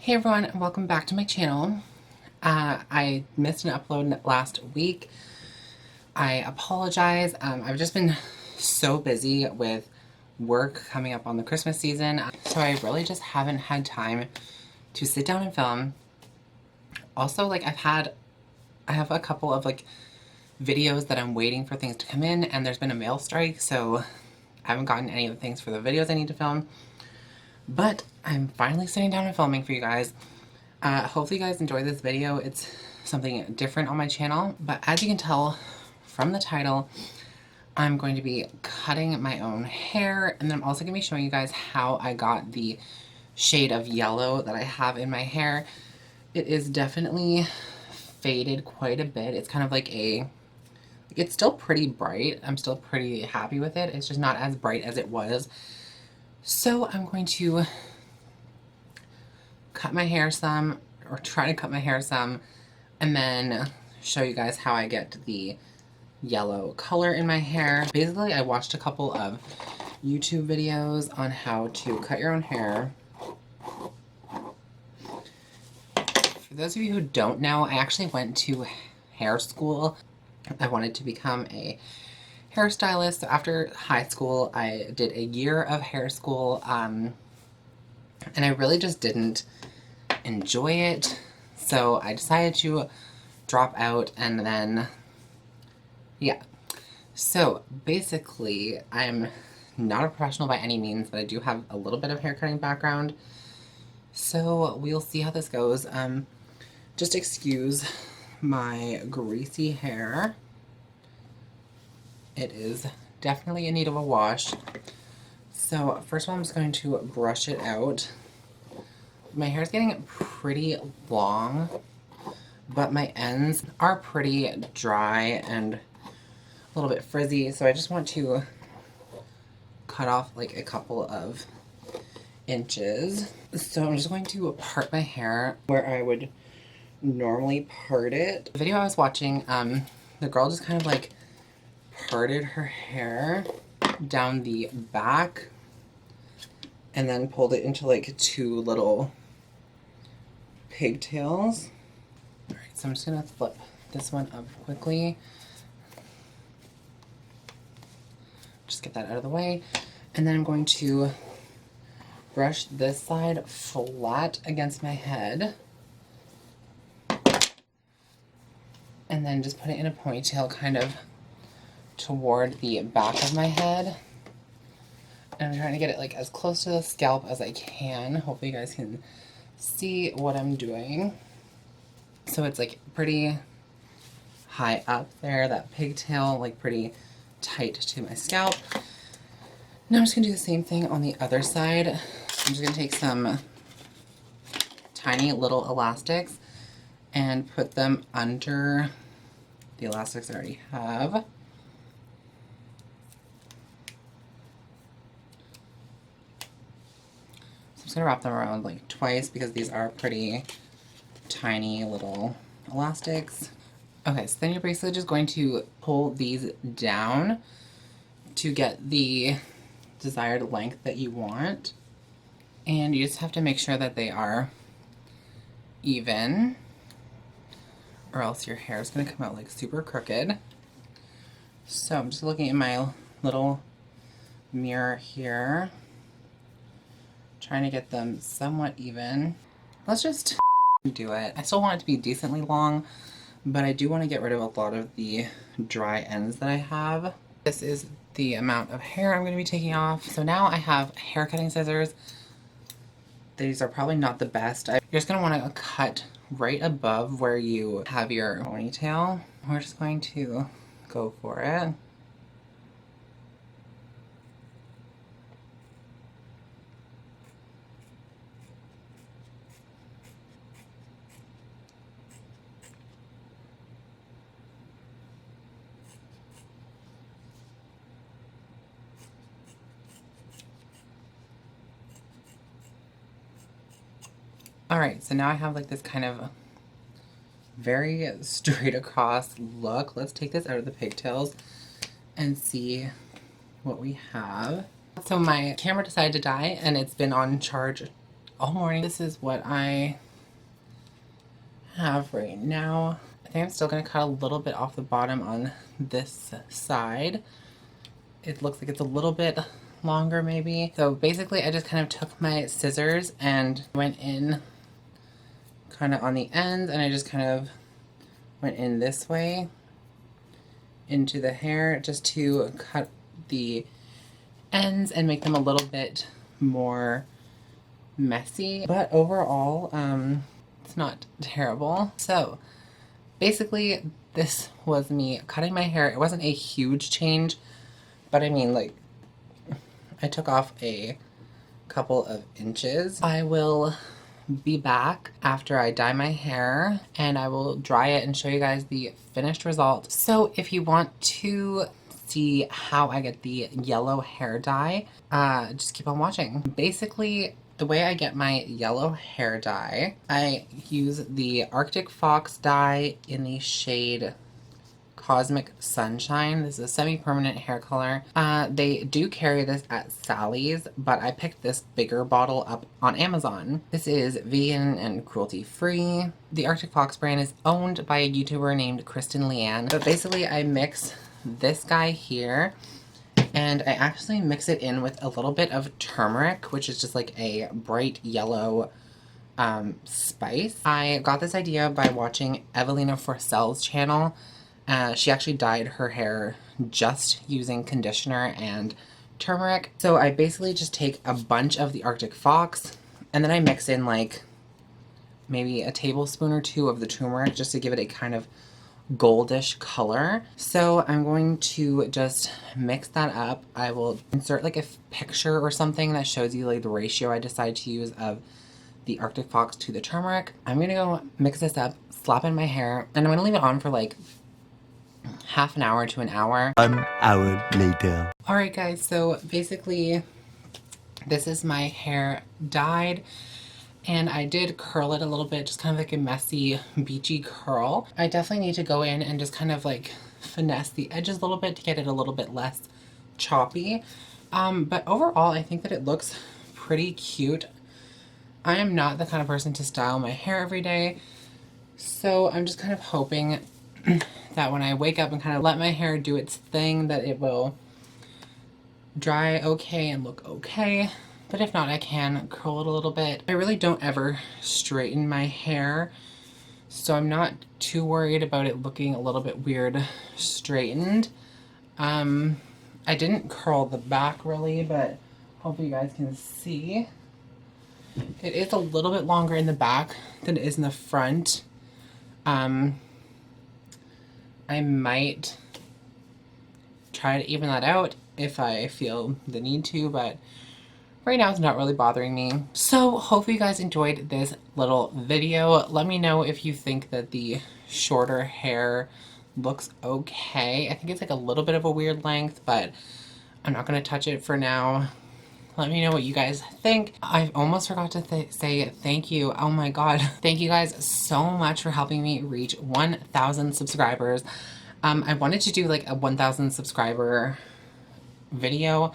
Hey everyone, and welcome back to my channel. I missed an upload last week. I apologize. I've just been so busy with work coming up on the Christmas season, so I really just haven't had time to sit down and film. Also, like I have a couple of like videos that I'm waiting for things to come in, and there's been a mail strike, so I haven't gotten any of the things for the videos I need to film. But I'm finally sitting down and filming for you guys. Hopefully you guys enjoy this video. It's something different on my channel, but as you can tell from the title, I'm going to be cutting my own hair, and then I'm also going to be showing you guys how I got the shade of yellow that I have in my hair. It is definitely faded quite a bit. It's kind of like it's still pretty bright. I'm still pretty happy with it. It's just not as bright as it was. So I'm going to cut my hair some, or try to cut my hair some, and then show you guys how I get the yellow color in my hair. Basically, I watched a couple of YouTube videos on how to cut your own hair. For those of you who don't know, I actually went to hair school. I wanted to become a hairstylist. So after high school, I did a year of hair school, and I really just didn't enjoy it. So I decided to drop out, and then, yeah. So basically, I'm not a professional by any means, but I do have a little bit of haircutting background. So we'll see how this goes. Just excuse my greasy hair. It is definitely in need of a wash. So first of all, I'm just going to brush it out. My hair's getting pretty long, but my ends are pretty dry and a little bit frizzy, so I just want to cut off like a couple of inches. So I'm just going to part my hair where I would normally part it. The video I was watching, the girl just kind of like parted her hair down the back and then pulled it into like two little pigtails. Alright, so I'm just gonna flip this one up quickly. Just get that out of the way. And then I'm going to brush this side flat against my head. And then just put it in a ponytail kind of toward the back of my head. And I'm trying to get it like as close to the scalp as I can. Hopefully you guys can see what I'm doing. So it's like pretty high up there, that pigtail, like pretty tight to my scalp. Now I'm just gonna do the same thing on the other side. I'm just gonna take some tiny little elastics and put them under the elastics I already have. So I'm just gonna wrap them around like twice because these are pretty tiny little elastics. Okay, so then you're basically just going to pull these down to get the desired length that you want. And you just have to make sure that they are even, or else your hair is going to come out like super crooked. So I'm just looking at my little mirror here, trying to get them somewhat even. Let's just do it. I still want it to be decently long, but I do want to get rid of a lot of the dry ends that I have. This is the amount of hair I'm going to be taking off. So now I have hair cutting scissors. These are probably not the best. You're just going to want to cut right above where you have your ponytail. We're just going to go for it. Alright, so now I have like this kind of very straight across look. Let's take this out of the pigtails and see what we have. So my camera decided to die, and it's been on charge all morning. This is what I have right now. I think I'm still going to cut a little bit off the bottom on this side. It looks like it's a little bit longer maybe. So basically I just kind of took my scissors and went in kind of on the ends, and I just kind of went in this way into the hair just to cut the ends and make them a little bit more messy. But overall, it's not terrible. So basically this was me cutting my hair. It wasn't a huge change, but I mean, like, I took off a couple of inches. I will be back after I dye my hair and I will dry it and show you guys the finished result. So if you want to see how I get the yellow hair dye, just keep on watching. Basically, the way I get my yellow hair dye, I use the Arctic Fox dye in the shade Cosmic Sunshine. This is a semi-permanent hair color. They do carry this at Sally's, but I picked this bigger bottle up on Amazon. This is vegan and cruelty-free. The Arctic Fox brand is owned by a YouTuber named Kristen Leanne. But basically I mix this guy here, and I actually mix it in with a little bit of turmeric, which is just like a bright yellow spice. I got this idea by watching Evelina Forsell's channel. She actually dyed her hair just using conditioner and turmeric. So I basically just take a bunch of the Arctic Fox and then I mix in like maybe a tablespoon or two of the turmeric just to give it a kind of goldish color. So I'm going to just mix that up. I will insert like a picture or something that shows you like the ratio I decide to use of the Arctic Fox to the turmeric. I'm gonna go mix this up, slap in my hair, and I'm gonna leave it on for like half an hour to an hour. 1 hour later. Alright guys, so basically this is my hair dyed, and I did curl it a little bit, just kind of like a messy beachy curl. I definitely need to go in and just kind of like finesse the edges a little bit to get it a little bit less choppy. But overall I think that it looks pretty cute. I am not the kind of person to style my hair every day, so I'm just kind of hoping that when I wake up and kind of let my hair do its thing, that it will dry okay and look okay. But if not, I can curl it a little bit. I really don't ever straighten my hair, so I'm not too worried about it looking a little bit weird straightened. I didn't curl the back really, but hopefully you guys can see. It is a little bit longer in the back than it is in the front. I might try to even that out if I feel the need to, but right now it's not really bothering me. So hopefully you guys enjoyed this little video. Let me know if you think that the shorter hair looks okay. I think it's like a little bit of a weird length, but I'm not going to touch it for now. Let me know what you guys think. I almost forgot to say thank you. Oh my god. Thank you guys so much for helping me reach 1,000 subscribers. I wanted to do like a 1,000 subscriber video,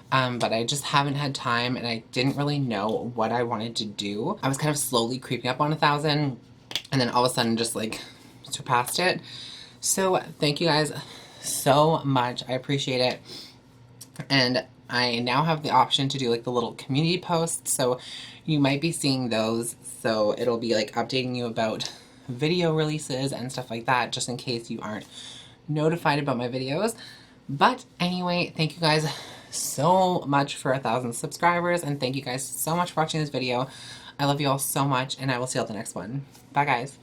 but I just haven't had time and I didn't really know what I wanted to do. I was kind of slowly creeping up on 1,000 and then all of a sudden just like surpassed it. So thank you guys so much. I appreciate it. And I now have the option to do like the little community posts, so you might be seeing those. So it'll be like updating you about video releases and stuff like that, just in case you aren't notified about my videos. But anyway, thank you guys so much for 1,000 subscribers, and thank you guys so much for watching this video. I love you all so much, and I will see you at the next one. Bye guys.